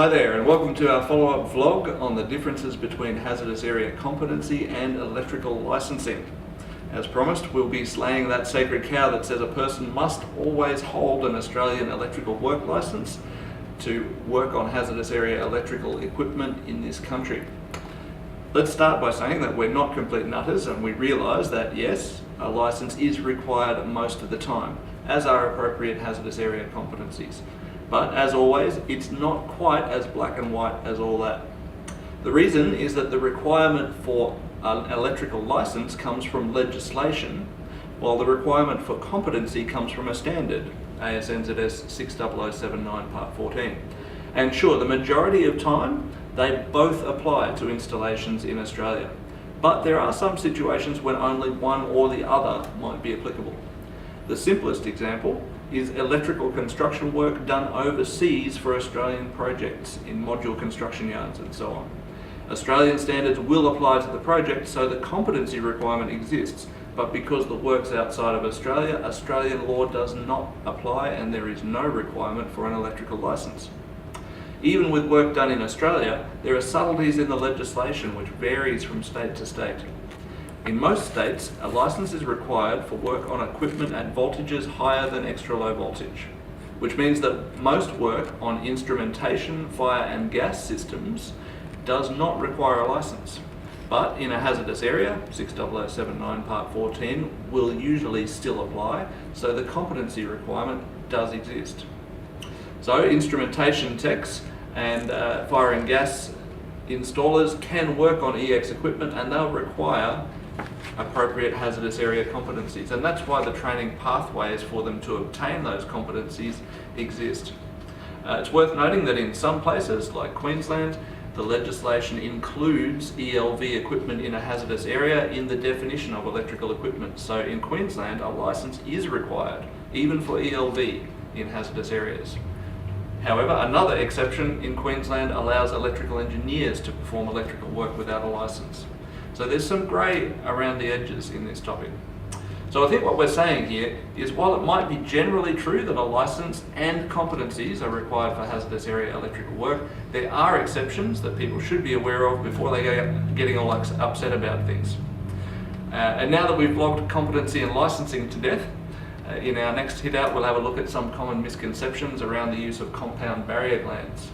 Hi there, and welcome to our follow-up vlog on the differences between hazardous area competency and electrical licensing. As promised, we'll be slaying that sacred cow that says a person must always hold an Australian electrical work licence to work on hazardous area electrical equipment in this country. Let's start by saying that we're not complete nutters, and we realise that yes, a licence is required most of the time, as are appropriate hazardous area competencies. But as always, it's not quite as black and white as all that. The reason is that the requirement for an electrical licence comes from legislation, while the requirement for competency comes from a standard, ASNZS 60079 Part 14. And sure, the majority of time, they both apply to installations in Australia. But there are some situations when only one or the other might be applicable. The simplest example is electrical construction work done overseas for Australian projects in module construction yards and so on. Australian standards will apply to the project, so the competency requirement exists, but because the work's outside of Australia, Australian law does not apply and there is no requirement for an electrical licence. Even with work done in Australia, there are subtleties in the legislation which varies from state to state. In most states, a licence is required for work on equipment at voltages higher than extra low voltage, which means that most work on instrumentation, fire and gas systems does not require a licence. But in a hazardous area, 60079 Part 14 will usually still apply, so the competency requirement does exist. So instrumentation techs and fire and gas installers can work on EX equipment and they'll require appropriate hazardous area competencies, and that's why the training pathways for them to obtain those competencies exist. It's worth noting that in some places, like Queensland, the legislation includes ELV equipment in a hazardous area in the definition of electrical equipment. So in Queensland, a licence is required, even for ELV in hazardous areas. However, another exception in Queensland allows electrical engineers to perform electrical work without a licence. So there's some grey around the edges in this topic. So I think what we're saying here is while it might be generally true that a licence and competencies are required for hazardous area electrical work, there are exceptions that people should be aware of before they go getting all upset about things. And now that we've vlogged competency and licensing to death, in our next hit out we'll have a look at some common misconceptions around the use of compound barrier glands.